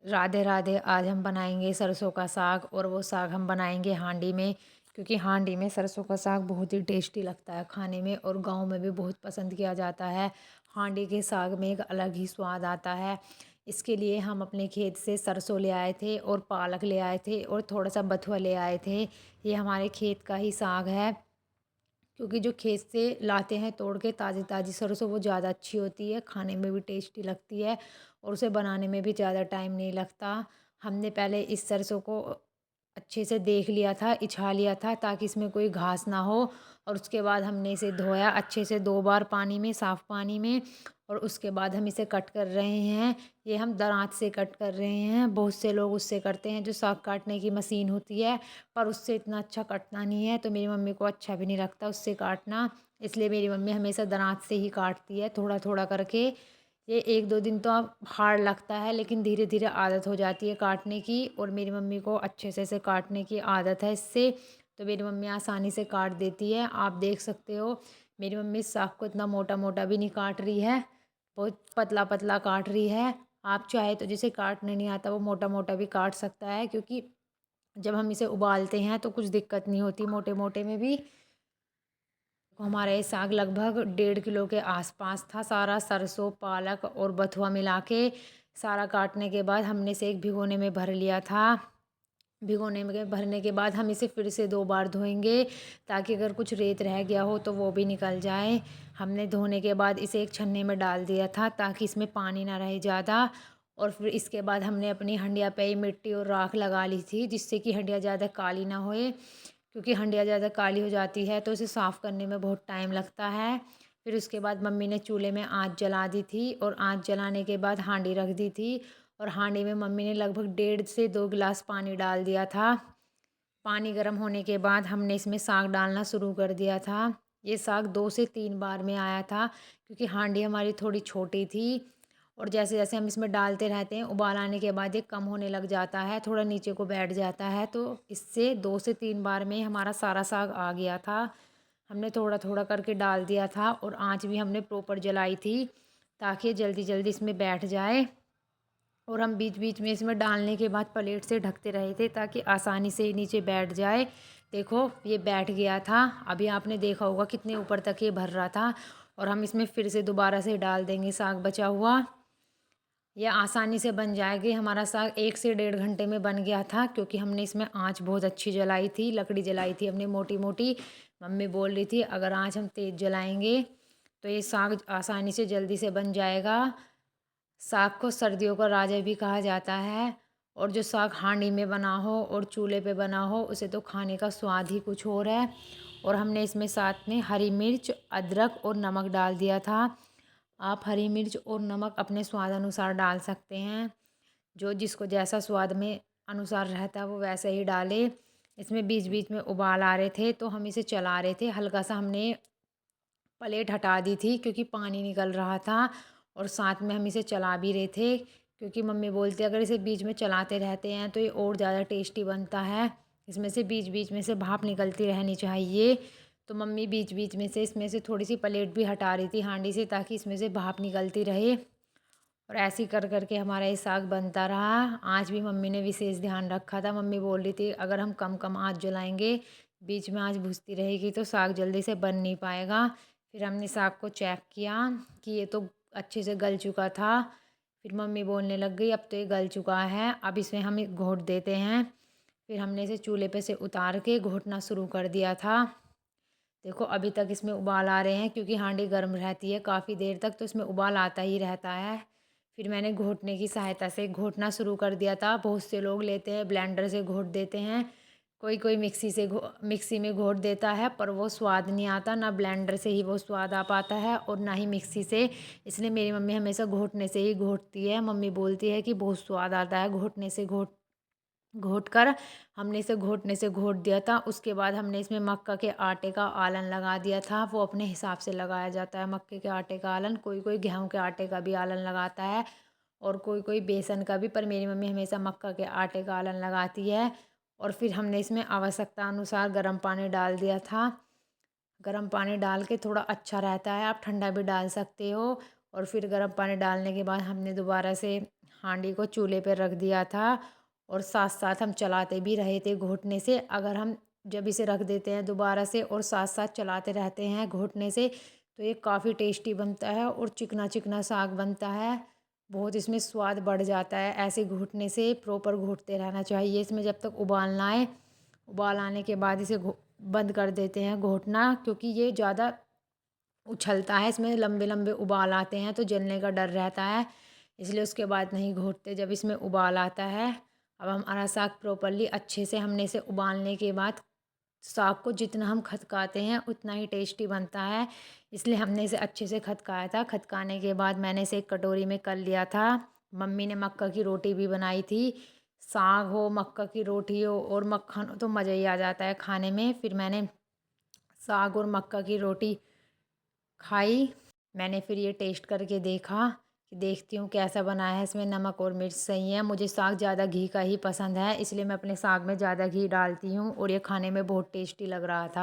राधे राधे। आज हम बनाएंगे सरसों का साग, और वो साग हम बनाएंगे हांडी में, क्योंकि हांडी में सरसों का साग बहुत ही टेस्टी लगता है खाने में, और गांव में भी बहुत पसंद किया जाता है। हांडी के साग में एक अलग ही स्वाद आता है। इसके लिए हम अपने खेत से सरसों ले आए थे, और पालक ले आए थे, और थोड़ा सा बथुआ ले आए थे। ये हमारे खेत का ही साग है, क्योंकि जो खेत से लाते हैं तोड़ के ताज़ी ताज़ी सरसों, वो ज़्यादा अच्छी होती है, खाने में भी टेस्टी लगती है, और उसे बनाने में भी ज़्यादा टाइम नहीं लगता। हमने पहले इस सरसों को अच्छे से देख लिया था, इछा लिया था, ताकि इसमें कोई घास ना हो। और उसके बाद हमने इसे धोया अच्छे से 2 बार पानी में, साफ़ पानी में। और उसके बाद हम इसे कट कर रहे हैं। ये हम दरांत से कट कर रहे हैं। बहुत से लोग उससे करते हैं, जो साग काटने की मशीन होती है, पर उससे इतना अच्छा कटता नहीं है, तो मेरी मम्मी को अच्छा भी नहीं लगता उससे काटना। इसलिए मेरी मम्मी हमेशा दरांत से ही काटती है, थोड़ा थोड़ा करके। ये 1-2 दिन तो अब हार्ड लगता है, लेकिन धीरे धीरे आदत हो जाती है काटने की, और मेरी मम्मी को अच्छे से इसे काटने की आदत है इससे। तो मेरी मम्मी आसानी से काट देती है। आप देख सकते हो, मेरी मम्मी इस साग को इतना मोटा मोटा भी नहीं काट रही है, बहुत पतला पतला काट रही है। आप चाहे तो जिसे काटने नहीं आता वो मोटा मोटा भी काट सकता है, क्योंकि जब हम इसे उबालते हैं तो कुछ दिक्कत नहीं होती मोटे मोटे में भी। हमारा ये साग लगभग 1.5 किलो के आसपास था, सारा सरसों पालक और बथुआ मिला के। सारा काटने के बाद हमने इसे एक भिगोने में भर लिया था। भिगोने में भरने के बाद हम इसे फिर से 2 बार धोएंगे, ताकि अगर कुछ रेत रह गया हो तो वो भी निकल जाए। हमने धोने के बाद इसे एक छन्ने में डाल दिया था, ताकि इसमें पानी ना रहे ज़्यादा। और फिर इसके बाद हमने अपनी हंडिया पे ही मिट्टी और राख लगा ली थी, जिससे कि हंडिया ज़्यादा काली ना होए, क्योंकि हंडिया ज़्यादा काली हो जाती है तो इसे साफ़ करने में बहुत टाइम लगता है। फिर उसके बाद मम्मी ने चूल्हे में आँच जला दी थी, और आँच जलाने के बाद हांडी रख दी थी। और हांडी में मम्मी ने लगभग 1.5 से 2 गिलास पानी डाल दिया था। पानी गर्म होने के बाद हमने इसमें साग डालना शुरू कर दिया था। ये साग 2 से 3 बार में आया था, क्योंकि हांडी हमारी थोड़ी छोटी थी। और जैसे जैसे हम इसमें डालते रहते हैं, उबाल आने के बाद ये कम होने लग जाता है, थोड़ा नीचे को बैठ जाता है। तो इससे 2 से 3 बार में हमारा सारा साग आ गया था। हमने थोड़ा थोड़ा करके डाल दिया था, और आँच भी हमने प्रॉपर जलाई थी, ताकि ये जल्दी जल्दी इसमें बैठ जाए। और हम बीच बीच में इसमें डालने के बाद प्लेट से ढकते रहे थे, ताकि आसानी से ये नीचे बैठ जाए। देखो, ये बैठ गया था। अभी आपने देखा होगा कितने ऊपर तक ये भर रहा था। और हम इसमें फिर से दोबारा से डाल देंगे साग बचा हुआ। यह आसानी से बन जाएगी। हमारा साग 1 से 1.5 घंटे में बन गया था, क्योंकि हमने इसमें आंच बहुत अच्छी जलाई थी, लकड़ी जलाई थी हमने मोटी मोटी। मम्मी बोल रही थी अगर आंच हम तेज़ जलाएंगे तो ये साग आसानी से जल्दी से बन जाएगा। साग को सर्दियों का राजा भी कहा जाता है। और जो साग हांडी में बना हो और चूल्हे पे बना हो, उसे तो खाने का स्वाद ही कुछ और है। और हमने इसमें साथ में हरी मिर्च, अदरक और नमक डाल दिया था। आप हरी मिर्च और नमक अपने स्वाद अनुसार डाल सकते हैं, जो जिसको जैसा स्वाद में अनुसार रहता है वो वैसे ही डाले। इसमें बीच बीच में उबाल आ रहे थे, तो हम इसे चला रहे थे। हल्का सा हमने प्लेट हटा दी थी, क्योंकि पानी निकल रहा था। और साथ में हम इसे चला भी रहे थे, क्योंकि मम्मी बोलती है अगर इसे बीच में चलाते रहते हैं तो ये और ज़्यादा टेस्टी बनता है। इसमें से बीच बीच में से भाप निकलती रहनी चाहिए। तो मम्मी बीच बीच में से इसमें से थोड़ी सी प्लेट भी हटा रही थी हांडी से, ताकि इसमें से भाप निकलती रहे। और ऐसे ही कर करके हमारा ये साग बनता रहा। आँच भी मम्मी ने विशेष ध्यान रखा था। मम्मी बोल रही थी अगर हम कम कम आँच जलाएंगे, बीच में आँच बुझती रहेगी, तो साग जल्दी से बन नहीं पाएगा। फिर हमने साग को चेक किया कि ये तो अच्छे से गल चुका था। फिर मम्मी बोलने लग गई अब तो ये गल चुका है, अब इसमें हम घोट देते हैं। फिर हमने इसे चूल्हे पे से उतार के घोटना शुरू कर दिया था। देखो, अभी तक इसमें उबाल आ रहे हैं, क्योंकि हांडी गर्म रहती है काफ़ी देर तक, तो इसमें उबाल आता ही रहता है। फिर मैंने घोटने की सहायता से घोटना शुरू कर दिया था। बहुत से लोग लेते हैं ब्लेंडर से घोट देते हैं, कोई कोई मिक्सी में घोट देता है, पर वो स्वाद नहीं आता। ना ब्लेंडर से ही वो स्वाद आ पाता है, और ना ही मिक्सी से। इसलिए मेरी मम्मी हमेशा घोटने से ही घोटती है। मम्मी बोलती है कि बहुत स्वाद आता है घोटने से घोट कर। हमने इसे घोटने से घोट दिया था। उसके बाद हमने इसमें मक्का के आटे का आलन लगा दिया था। वो अपने हिसाब से लगाया जाता है मक्के के आटे का आलन। कोई कोई गेहूं के आटे का भी आलन लगाता है, और कोई कोई बेसन का भी, पर मेरी मम्मी हमेशा मक्का के आटे का आलन लगाती है। और फिर हमने इसमें आवश्यकता अनुसार गर्म पानी डाल दिया था। गर्म पानी डाल के थोड़ा अच्छा रहता है, आप ठंडा भी डाल सकते हो। और फिर गर्म पानी डालने के बाद हमने दोबारा से हांडी को चूल्हे पर रख दिया था और साथ साथ हम चलाते भी रहे थे घोटने से। अगर हम जब इसे रख देते हैं दोबारा से और साथ साथ चलाते रहते हैं घोटने से तो ये काफ़ी टेस्टी बनता है और चिकना चिकना साग बनता है। बहुत इसमें स्वाद बढ़ जाता है। ऐसे घोटने से प्रॉपर घोटते रहना चाहिए इसमें जब तक उबाल ना आए। उबाल आने के बाद इसे बंद कर देते हैं घोटना, क्योंकि ये ज़्यादा उछलता है, इसमें लंबे लंबे उबाल आते हैं तो जलने का डर रहता है, इसलिए उसके बाद नहीं घोटते जब इसमें उबाल आता है। अब हमारा साग प्रॉपरली अच्छे से हमने इसे उबालने के बाद साग को जितना हम खदकाते हैं उतना ही टेस्टी बनता है, इसलिए हमने इसे अच्छे से खदकाया था। खदकाने के बाद मैंने इसे एक कटोरी में कर लिया था। मम्मी ने मक्का की रोटी भी बनाई थी। साग हो, मक्का की रोटी हो और मक्खन हो तो मज़ा ही आ जाता है खाने में। फिर मैंने साग और मक्का की रोटी खाई। मैंने फिर ये टेस्ट करके देखा कि देखती हूँ कैसा बना है, इसमें नमक और मिर्च सही है। मुझे साग ज़्यादा घी का ही पसंद है, इसलिए मैं अपने साग में ज़्यादा घी डालती हूँ और ये खाने में बहुत टेस्टी लग रहा था।